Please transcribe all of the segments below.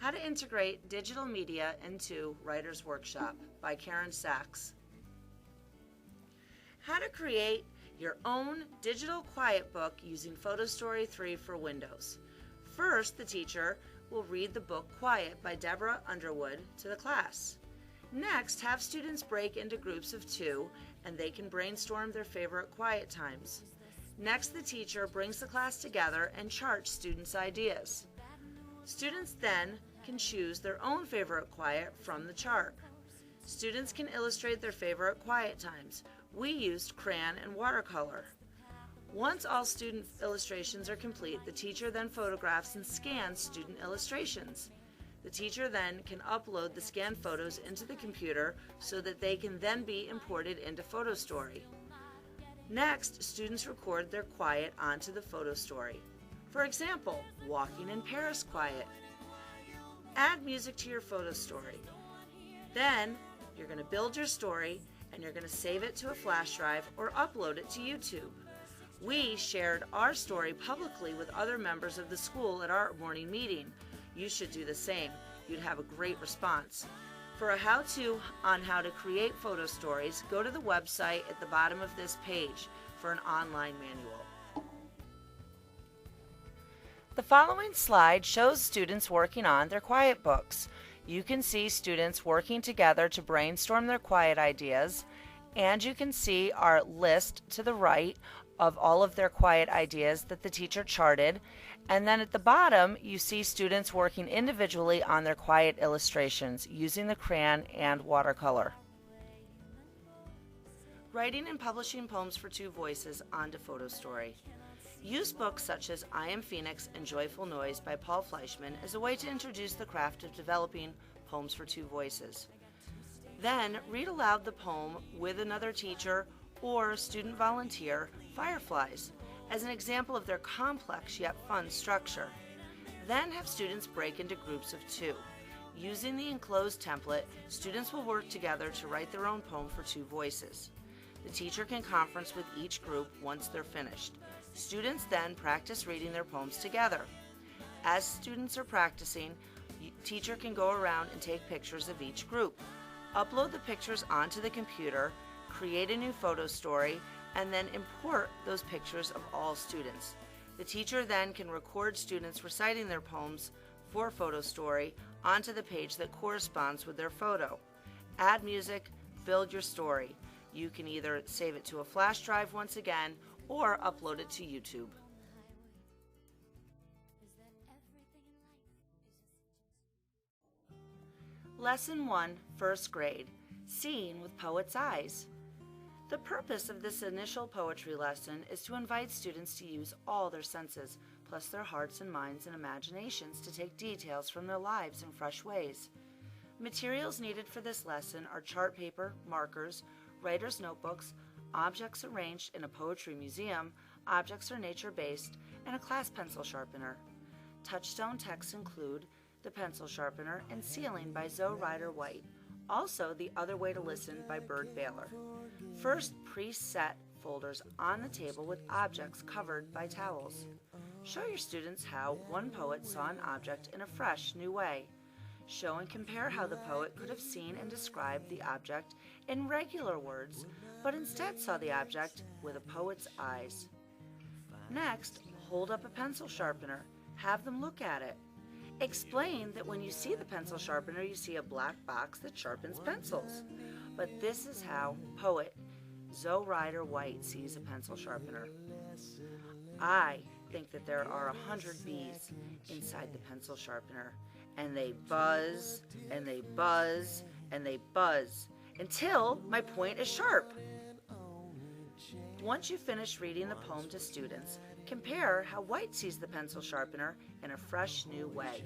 How to Integrate Digital Media into Writer's Workshop by Karen Sachs. How to create your own digital quiet book using PhotoStory 3 for Windows. First, the teacher will read the book Quiet by Deborah Underwood to the class. Next, have students break into groups of 2 and they can brainstorm their favorite quiet times. Next, the teacher brings the class together and charts students' ideas. Students then can choose their own favorite quiet from the chart. Students can illustrate their favorite quiet times. We used crayon and watercolor. Once all student illustrations are complete, the teacher then photographs and scans student illustrations. The teacher then can upload the scanned photos into the computer so that they can then be imported into PhotoStory. Next, students record their quiet onto the PhotoStory. For example, walking in Paris quiet. Add music to your PhotoStory. Then, you're going to build your story and you're going to save it to a flash drive or upload it to YouTube. We shared our story publicly with other members of the school at our morning meeting. You should do the same. You'd have a great response. For a how-to on how to create photo stories, go to the website at the bottom of this page for an online manual. The following slide shows students working on their quiet books. You can see students working together to brainstorm their quiet ideas, and you can see our list to the right of all of their quiet ideas that the teacher charted. And then at the bottom, you see students working individually on their quiet illustrations using the crayon and watercolor. Writing and publishing poems for 2 voices onto PhotoStory. Use books such as I Am Phoenix and Joyful Noise by Paul Fleischman as a way to introduce the craft of developing poems for 2 voices. Then read aloud the poem with another teacher or student volunteer, Fireflies, as an example of their complex yet fun structure. Then have students break into groups of 2. Using the enclosed template, students will work together to write their own poem for 2 voices. The teacher can conference with each group once they're finished. Students then practice reading their poems together. As students are practicing, teacher can go around and take pictures of each group. Upload the pictures onto the computer, create a new photo story, and then import those pictures of all students. The teacher then can record students reciting their poems for photo story onto the page that corresponds with their photo. Add music, build your story. You can either save it to a flash drive once again or upload it to YouTube. Lesson 1, First Grade, Seeing with Poet's Eyes. The purpose of this initial poetry lesson is to invite students to use all their senses, plus their hearts and minds and imaginations to take details from their lives in fresh ways. Materials needed for this lesson are chart paper, markers, writer's notebooks, objects arranged in a poetry museum, objects are nature-based, and a class pencil sharpener. Touchstone texts include The Pencil Sharpener and Ceiling by Zoe Ryder-White. Also, The Other Way to Listen by Bird Baylor. First, preset folders on the table with objects covered by towels. Show your students how one poet saw an object in a fresh, new way. Show and compare how the poet could have seen and described the object in regular words, but instead saw the object with a poet's eyes. Next, hold up a pencil sharpener. Have them look at it. Explain that when you see the pencil sharpener, you see a black box that sharpens pencils. But this is how poet Zoe Ryder-White sees a pencil sharpener. I think that there are 100 bees inside the pencil sharpener, and they buzz, and they buzz, and they buzz, until my point is sharp. Once you finish reading the poem to students, compare how White sees the pencil sharpener in a fresh new way.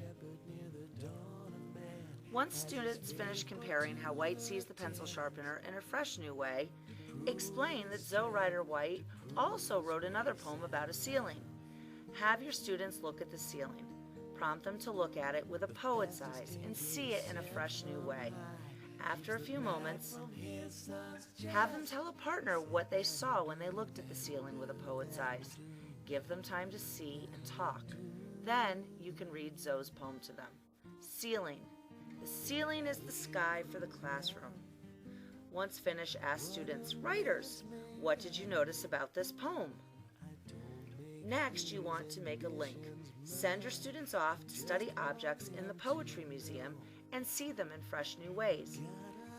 Once students finish comparing how White sees the pencil sharpener in a fresh new way, explain that Zoe Ryder-White also wrote another poem about a ceiling. Have your students look at the ceiling. Prompt them to look at it with a poet's eyes and see it in a fresh new way. After a few moments, have them tell a partner what they saw when they looked at the ceiling with a poet's eyes. Give them time to see and talk. Then you can read Zoe's poem to them. Ceiling. The ceiling is the sky for the classroom. Once finished, ask students, writers, what did you notice about this poem? Next, you want to make a link. Send your students off to study objects in the Poetry Museum and see them in fresh new ways.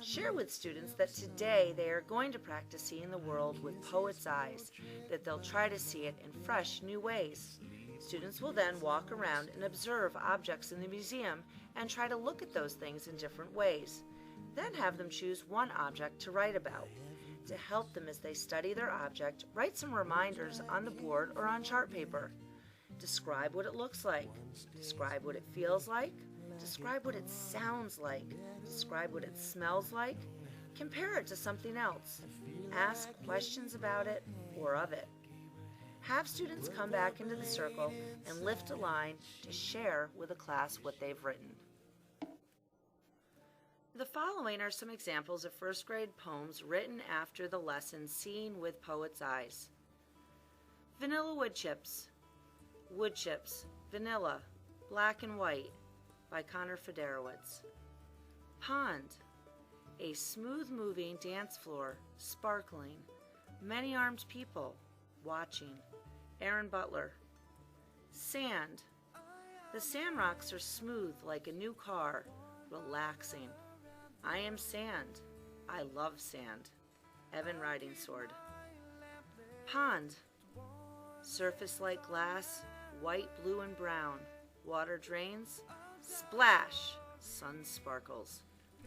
Share with students that today they are going to practice seeing the world with poet's eyes, that they'll try to see it in fresh new ways. Students will then walk around and observe objects in the museum and try to look at those things in different ways. Then have them choose one object to write about. To help them as they study their object, write some reminders on the board or on chart paper. Describe what it looks like. Describe what it feels like. Describe what it sounds like. Describe what it smells like. Compare it to something else. Ask questions about it or of it. Have students come back into the circle and lift a line to share with the class what they've written. The following are some examples of first grade poems written after the lesson Seeing with Poet's Eyes. Vanilla Wood Chips. Wood chips, vanilla, black and white, by Connor Federowitz. Pond. A smooth-moving dance floor, sparkling, many-armed people, watching. Aaron Butler. Sand. The sand rocks are smooth like a new car, relaxing. I am sand. I love sand. Evan Riding Sword. Pond. Surface like glass, white, blue, and brown. Water drains. Splash. Sun sparkles.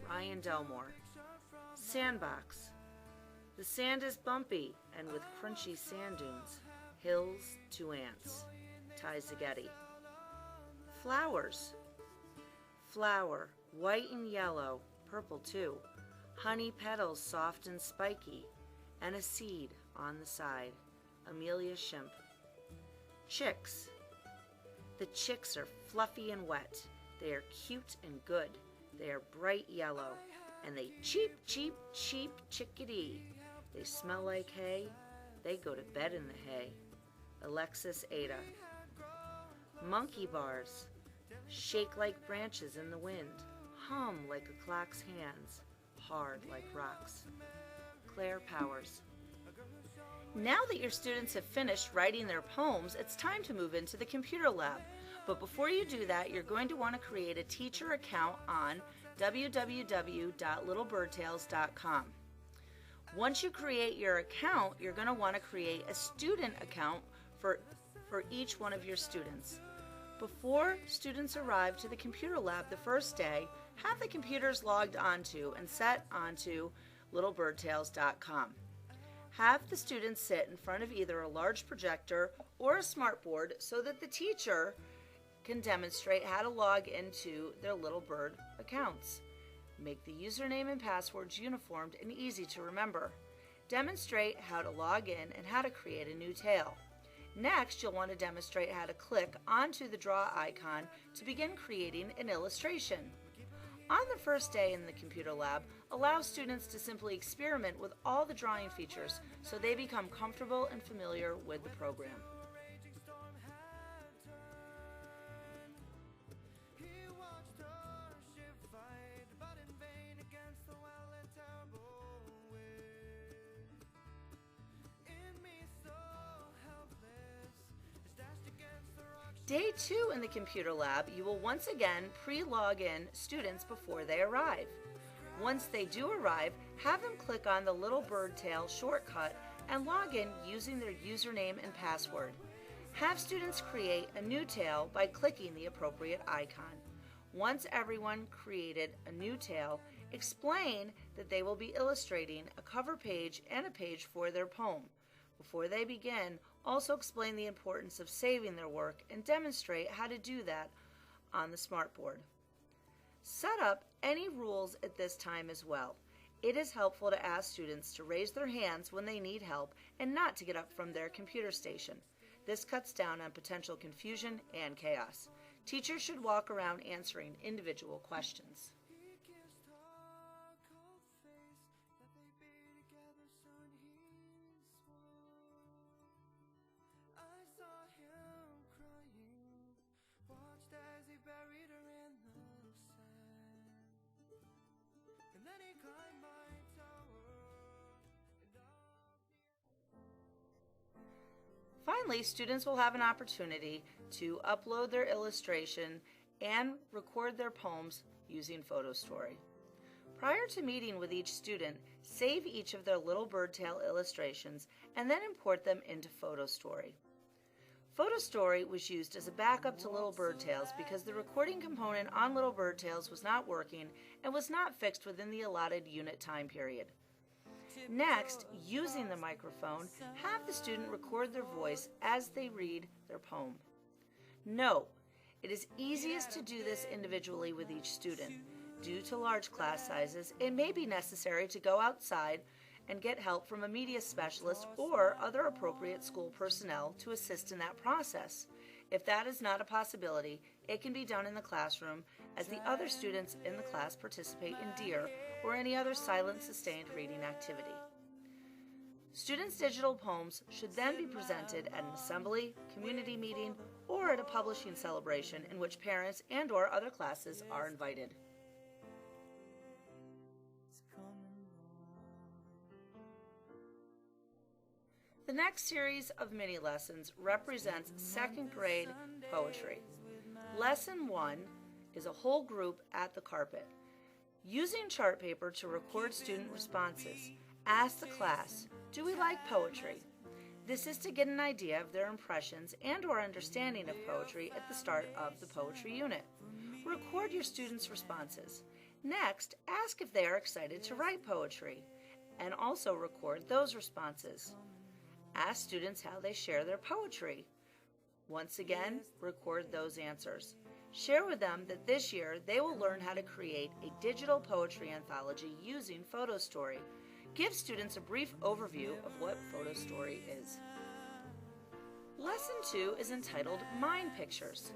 Ryan Delmore. Sandbox. The sand is bumpy and with crunchy sand dunes. Hills to ants. Ty Zaghetti. Flowers. Flower, white and yellow, purple too. Honey petals soft and spiky, and a seed on the side. Amelia Shimp. Chicks. The chicks are fluffy and wet. They are cute and good. They are bright yellow, and they cheep, cheep, cheep chickadee. They smell like hay. They go to bed in the hay. Alexis Ada. Monkey bars. Shake like branches in the wind. Hum like a clock's hands. Hard like rocks. Claire Powers. Now that your students have finished writing their poems, it's time to move into the computer lab. But before you do that, you're going to want to create a teacher account on www.littlebirdtales.com. Once you create your account, you're going to want to create a student account for each one of your students. Before students arrive to the computer lab the first day, have the computers logged onto and set onto littlebirdtales.com. Have the students sit in front of either a large projector or a smartboard so that the teacher can demonstrate how to log into their Little Bird accounts. Make the username and passwords uniformed and easy to remember. Demonstrate how to log in and how to create a new tale. Next, you'll want to demonstrate how to click onto the draw icon to begin creating an illustration. On the first day in the computer lab, allow students to simply experiment with all the drawing features so they become comfortable and familiar with the program. Day 2 in the computer lab, you will once again pre-log in students before they arrive. Once they do arrive, have them click on the Little Bird Tale shortcut and log in using their username and password. Have students create a new tale by clicking the appropriate icon. Once everyone created a new tale, explain that they will be illustrating a cover page and a page for their poem. Before they begin, also explain the importance of saving their work and demonstrate how to do that on the smartboard. Set up any rules at this time as well. It is helpful to ask students to raise their hands when they need help and not to get up from their computer station. This cuts down on potential confusion and chaos. Teachers should walk around answering individual questions. Finally, students will have an opportunity to upload their illustration and record their poems using PhotoStory. Prior to meeting with each student, save each of their Little Bird Tale illustrations and then import them into PhotoStory. PhotoStory was used as a backup to Little Bird Tales because the recording component on Little Bird Tales was not working and was not fixed within the allotted unit time period. Next, using the microphone, have the student record their voice as they read their poem. Note, it is easiest to do this individually with each student. Due to large class sizes, it may be necessary to go outside and get help from a media specialist or other appropriate school personnel to assist in that process. If that is not a possibility, it can be done in the classroom as the other students in the class participate in DEAR or any other silent sustained reading activity. Students' digital poems should then be presented at an assembly, community meeting, or at a publishing celebration in which parents and/or other classes are invited. The next series of mini lessons represents second grade poetry. Lesson 1 is a whole group at the carpet. Using chart paper to record student responses, ask the class, do we like poetry? This is to get an idea of their impressions and/or understanding of poetry at the start of the poetry unit. Record your students' responses. Next, ask if they are excited to write poetry, and also record those responses. Ask students how they share their poetry. Once again, record those answers. Share with them that this year they will learn how to create a digital poetry anthology using PhotoStory. Give students a brief overview of what PhotoStory is. Lesson 2 is entitled Mind Pictures.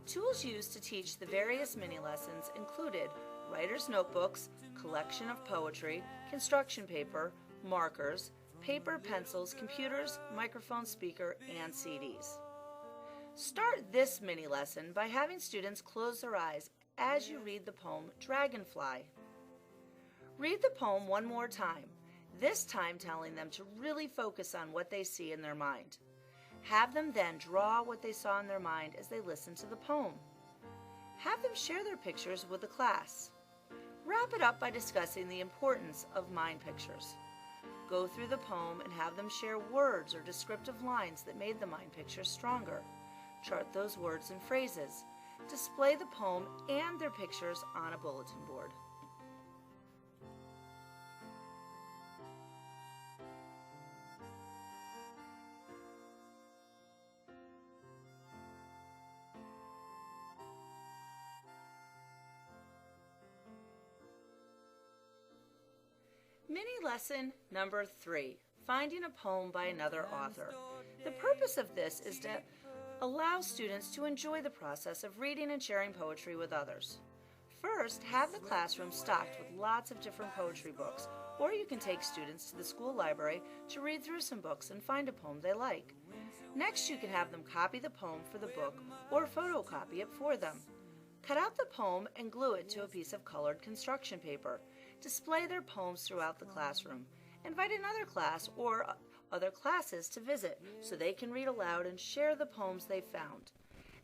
Tools used to teach the various mini lessons included writer's notebooks, collection of poetry, construction paper, markers, paper, pencils, computers, microphone, speaker, and CDs. Start this mini lesson by having students close their eyes as you read the poem Dragonfly. Read the poem one more time, this time telling them to really focus on what they see in their mind. Have them then draw what they saw in their mind as they listen to the poem. Have them share their pictures with the class. Wrap it up by discussing the importance of mind pictures. Go through the poem and have them share words or descriptive lines that made the mind picture stronger. Chart those words and phrases. Display the poem and their pictures on a bulletin board. Mini lesson number 3, finding a poem by another author. The purpose of this is to allow students to enjoy the process of reading and sharing poetry with others. First, have the classroom stocked with lots of different poetry books, or you can take students to the school library to read through some books and find a poem they like. Next, you can have them copy the poem for the book or photocopy it for them. Cut out the poem and glue it to a piece of colored construction paper. Display their poems throughout the classroom. Invite another class or other classes to visit so they can read aloud and share the poems they found.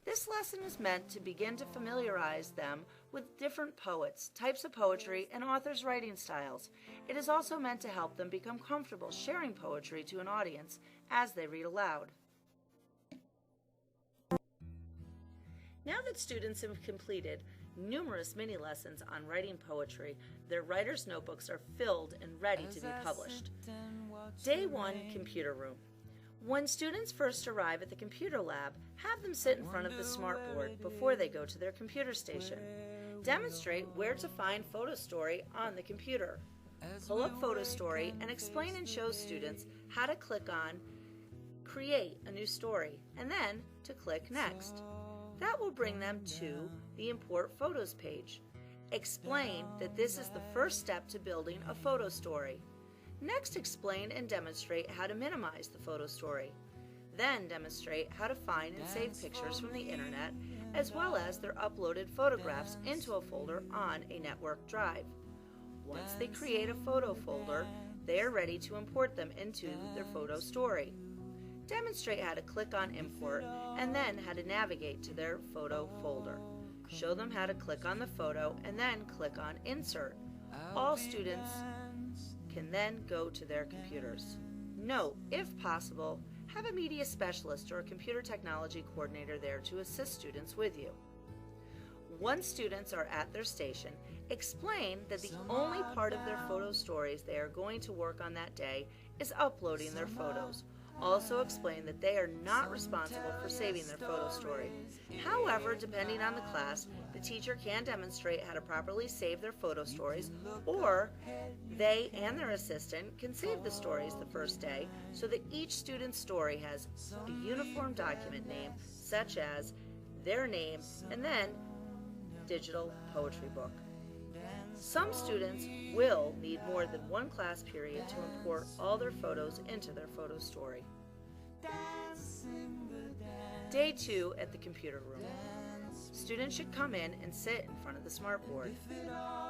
This lesson is meant to begin to familiarize them with different poets, types of poetry, and authors' writing styles. It is also meant to help them become comfortable sharing poetry to an audience as they read aloud. Now that students have completed numerous mini lessons on writing poetry, their writer's notebooks are filled and ready to be published. Day 1, Computer Room. When students first arrive at the computer lab, have them sit in front of the smartboard before they go to their computer station. Demonstrate where to find PhotoStory on the computer. Pull up PhotoStory and explain and show students how to click on Create a New Story and then to click Next. That will bring them to the Import Photos page. Explain that this is the first step to building a photo story. Next, explain and demonstrate how to minimize the photo story. Then demonstrate how to find and save pictures from the internet, as well as their uploaded photographs into a folder on a network drive. Once they create a photo folder, they are ready to import them into their photo story. Demonstrate how to click on Import and then how to navigate to their photo folder. Show them how to click on the photo and then click on Insert. All students can then go to their computers. Note, if possible, have a media specialist or a computer technology coordinator there to assist students with you. Once students are at their station, explain that the only part of their photo stories they are going to work on that day is uploading their photos. Also explain that they are not responsible for saving their photo story. However, depending on the class, the teacher can demonstrate how to properly save their photo stories, or they and their assistant can save the stories the first day so that each student's story has a uniform document name, such as their name and then digital poetry book. Some students will need more than one class period to import all their photos into their photo story. Day 2 at the computer room. Students should come in and sit in front of the smartboard.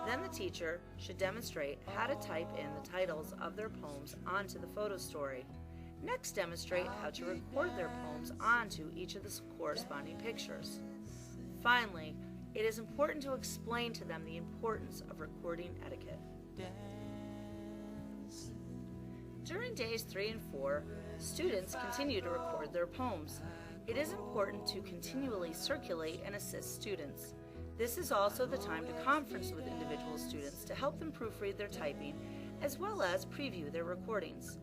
Then the teacher should demonstrate how to type in the titles of their poems onto the photo story. Next, demonstrate how to record their poems onto each of the corresponding pictures. Finally, it is important to explain to them the importance of recording etiquette. During days 3 and 4, students continue to record their poems. It is important to continually circulate and assist students. This is also the time to conference with individual students to help them proofread their typing, as well as preview their recordings.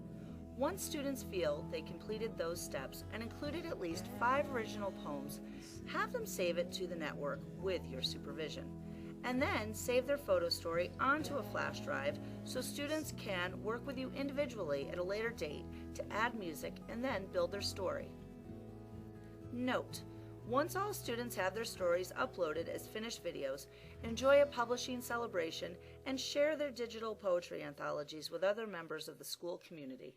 Once students feel they completed those steps and included at least 5 original poems, have them save it to the network with your supervision. And then save their photo story onto a flash drive so students can work with you individually at a later date to add music and then build their story. Note: once all students have their stories uploaded as finished videos, enjoy a publishing celebration and share their digital poetry anthologies with other members of the school community.